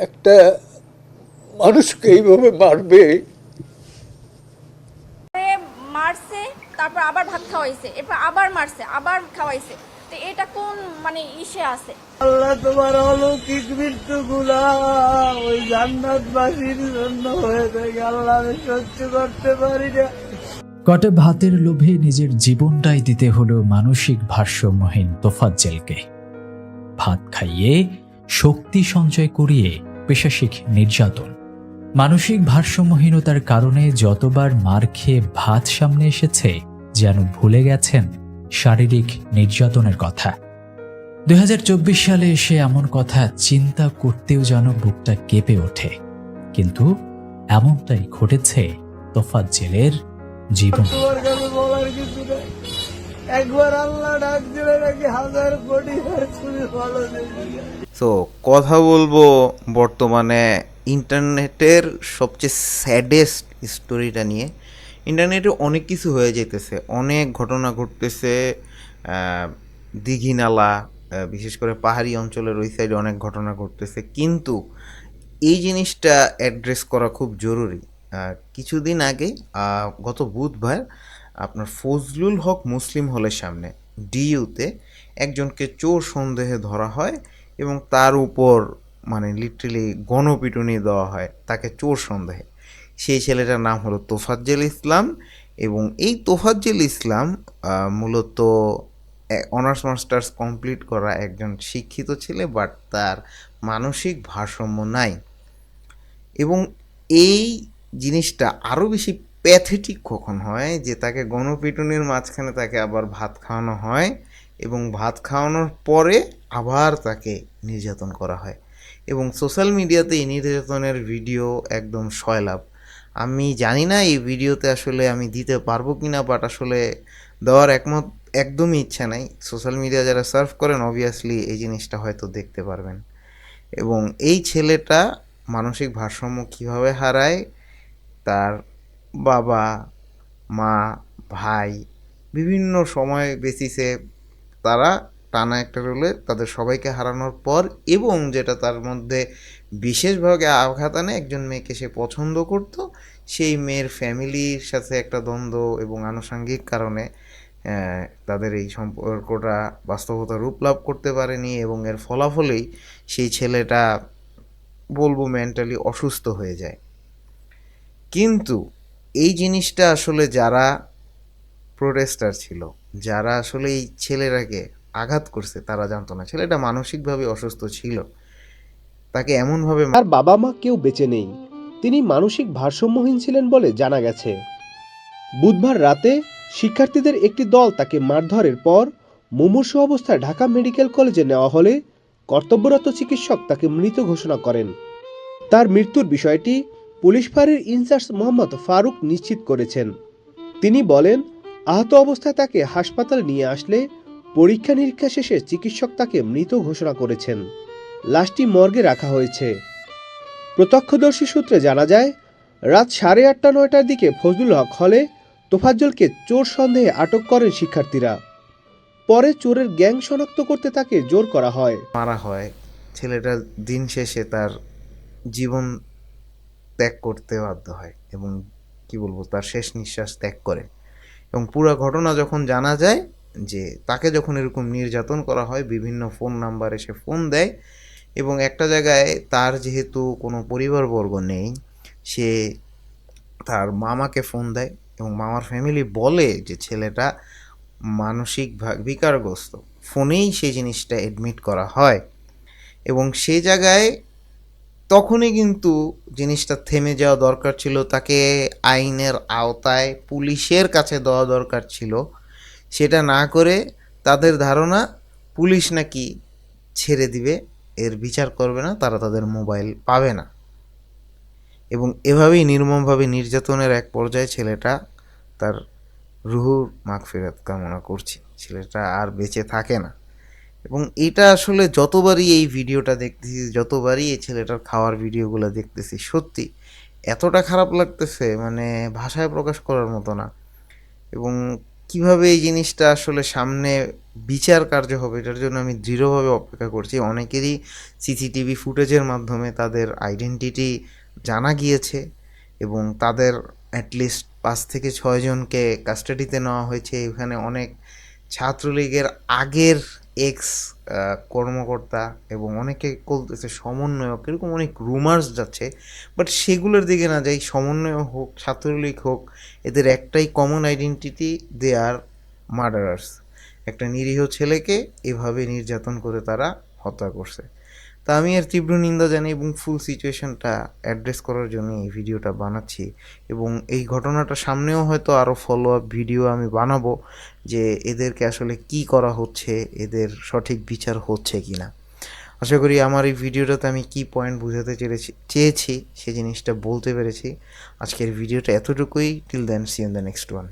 একটা মানুষকে এইভাবে মারবে। মারছে, তারপর আবার ভাত খাওয়াইছে, এরপর আবার মারছে, আবার খাওয়াইছে। তো এটা কোন মানে ইসে আছে? আল্লাহ তোমার অলৌকিক মৃত্যুগুলা ওই জান্নাতবাসীর জন্য হয়ে থাকে। আল্লাহ আমি সহ্য করতে পারি না। কটে ভাতের লোভে নিজের জীবনটাই দিতে হলো মানসিক ভারসাম্যহীন তোফাজ্জেলকে। ভাত খাইয়ে শক্তি সঞ্চয় করিয়ে পেশাশিক নির্যাতন। মানসিক ভারসাম্যহীনতার কারণে যতবার মার খেয়ে ভাত সামনে এসেছে যেন ভুলে গেছেন শারীরিক নির্যাতনের কথা। 2024 সালে এসে এমন কথা চিন্তা করতেও যেন বুকটা কেঁপে ওঠে। কিন্তু এমনটাই ঘটেছে তোফাজ্জেলের জীবন। তোমার কাছে বলার কিছু নেই। একবার আল্লাহ ডাক দিলে নাকি 1000 কোটি বার তুমি ভালো দেখি। সো কথা বলবো বর্তমানে ইন্টারনেটের সবচেয়ে স্যাডেস্ট স্টোরিটা নিয়ে। ইন্টারনেটে অনেক কিছু হয়ে যেতেছে, অনেক ঘটনা ঘটতেছে। দীঘিনালা, বিশেষ করে পাহাড়ি অঞ্চলের ওই সাইডে অনেক ঘটনা ঘটতেছে, কিন্তু এই জিনিসটা অ্যাড্রেস করা খুব জরুরি। কিছুদিন আগে গত বুধবার আপনার ফজলুল হক মুসলিম হলের সামনে ডিইউতে একজনকে চোর সন্দেহে ধরা হয় এবং তার উপর মানে লিটারেলি গণপিটুনি দেওয়া হয় তাকে চোর সন্দেহে। সেই ছেলেটার নাম হলো তোফাজ্জেল ইসলাম, এবং এই তোফাজ্জেল ইসলাম মূলত অনার্স মাস্টার্স কমপ্লিট করা একজন শিক্ষিত ছেলে, বাট তার মানসিক ভারসাম্য নাই। এবং এই জিনিসটা আরও বেশি প্যাথেটিক কখন হয় যে তাকে গণপিটুনির মাঝখানে তাকে আবার ভাত খাওয়ানো হয় এবং ভাত খাওয়ানোর পরে আবার তাকে নির্যাতন করা হয়। এবং সোশ্যাল মিডিয়াতে এই নির্যাতনের ভিডিও একদম সয়লাভ। আমি জানি না এই ভিডিওতে আসলে আমি দিতে পারবো কি না, বাট আসলে দেওয়ার একদমই ইচ্ছা নাই। সোশ্যাল মিডিয়া যারা সার্ভ করেন অবভিয়াসলি এই জিনিসটা হয়তো দেখতে পারবেন। এবং এই ছেলেটা মানসিক ভারসাম্য কীভাবে হারায়, তার বাবা, মা, ভাই বিভিন্ন সময় বেসিসে তারা টানা একটা রোলে তাদের সবাইকে হারানোর পর, এবং যেটা তার মধ্যে বিশেষভাবে আঘাত আনে, একজন মেয়েকে সে পছন্দ করত, সেই মেয়ের ফ্যামিলির সাথে একটা দ্বন্দ্ব এবং আনুষঙ্গিক কারণে তাদের এই সম্পর্কটা বাস্তবতা রূপ লাভ করতে পারেনি, এবং এর ফলাফলেই সেই ছেলেটা বলবো মেন্টালি অসুস্থ হয়ে যায়। কিন্তু এই জিনিসটা আসলে যারা প্রোটেস্টার ছিল, যারা আসলে এই ছেলেটাকে আঘাত করছে, তারা জানতো না ছেলেটা মানসিকভাবে অসুস্থ ছিল। তাকে এমনভাবে তার বাবা মা কেউ বেঁচে নেই, তিনি মানসিক ভারসাম্যহীন ছিলেন বলে জানা গেছে। বুধবার রাতে শিক্ষার্থীদের একটি দল তাকে মারধরের পর মুমূর্ষু অবস্থায় ঢাকা মেডিকেল কলেজে নেওয়া হলে কর্তব্যরত চিকিৎসক তাকে মৃত ঘোষণা করেন। তার মৃত্যুর বিষয়টি পুলিশ ফাঁড়ির ইনচার্জ মোহাম্মদ ফারুক নিশ্চিত করেছেন। তিনি বলেন, আহত অবস্থায় তাকে হাসপাতালে নিয়ে আসলে পরীক্ষা নিরীক্ষা শেষে চিকিৎসক তাকে মৃত ঘোষণা করেছেন। লাশটি মর্গে রাখা হয়েছে। প্রত্যক্ষদর্শী সূত্রে জানা যায়, রাত 8:30-9টার দিকে ফজলুল হক হলে তোফাজ্জলকে চোর সন্দেহে আটক করেন শিক্ষার্থীরা। পরে চোরের গ্যাং শনাক্ত করতে তাকে জোর করা হয়, মারা হয়। ছেলেটা দিন শেষে তার জীবন ত্যাগ করতে বাধ্য হয় এবং কি বলবো, তার শেষ নিঃশ্বাস ত্যাগ করে। এবং পুরো ঘটনা যখন জানা যায় যে তাকে যখন এরকম নির্যাতন করা হয়, বিভিন্ন ফোন নাম্বারে সে ফোন দেয়, এবং একটা জায়গায় তার যেহেতু কোনো পরিবারবর্গ নেই, সে তার মামাকে ফোন দেয় এবং মামার ফ্যামিলি বলে যে ছেলেটা মানসিক বিকারগ্রস্ত। ফোনেই সেই জিনিসটা অ্যাডমিট করা হয়, এবং সে জায়গায় তখনই কিন্তু জিনিসটা থেমে যাওয়া দরকার ছিল, তাকে আইনের আওতায় পুলিশের কাছে দেওয়া দরকার ছিল। সেটা না করে তাদের ধারণা পুলিশ নাকি ছেড়ে দিবে, এর বিচার করবে না, তারা তাদের মোবাইল পাবে না। এবং এভাবেই নির্মমভাবে নির্যাতনের এক পর্যায়ে ছেলেটা তার রুহুর মাগফিরাত কামনা করছি, ছেলেটা আর বেঁচে থাকে না। এবং এটা আসলে যতবারই এই ভিডিওটা দেখতেছি, যতবারই এই ছেলেটার খাওয়ার ভিডিওগুলো দেখতেছি, সত্যি এতটা খারাপ লাগতেছে, মানে ভাষায় প্রকাশ করার মতো না। এবং কিভাবে এই জিনিসটা আসলে সামনে বিচার কার্য হবে এটার জন্য আমি দৃঢ়ভাবে অপেক্ষা করছি। অনেকেরই সিসিটিভি ফুটেজের মাধ্যমে তাদের আইডেন্টিটি জানা গিয়েছে এবং তাদের অ্যাটলিস্ট 5 থেকে 6 জনকে কাস্টাডিতে নেওয়া হয়েছে। এখানে অনেক ছাত্রলীগের আগের এক্স কর্মকর্তা এবং অনেকে বলতেছে সমন্বয়ক, এরকম অনেক রুমার্স যাচ্ছে, বাট সেগুলোর দিকে না যাই। সমন্বয়ক হোক, ছাত্রলীগ হোক, এদের একটাই কমন আইডেন্টিটি, দে আর মার্ডারার্স। একটা নিরীহ ছেলেকে এভাবে নির্যাতন করে তারা হত্যা করছে। তা আমি এর তীব্র নিন্দা জানাই এবং ফুল সিচুয়েশনটা অ্যাড্রেস করার জন্য এই ভিডিওটা বানাচ্ছি। এবং এই ঘটনাটা সামনেও হয়তো আরও ফলো আপ ভিডিও আমি বানাবো যে এদেরকে আসলে কি করা হচ্ছে, এদের সঠিক বিচার হচ্ছে কি না। আশা করি আমার এই ভিডিওটাতে আমি কি পয়েন্ট বোঝাতে চেয়েছি সে জিনিসটা বলতে পেরেছি। আজকের ভিডিওটা এতটুকুই। Till then, see in the next one.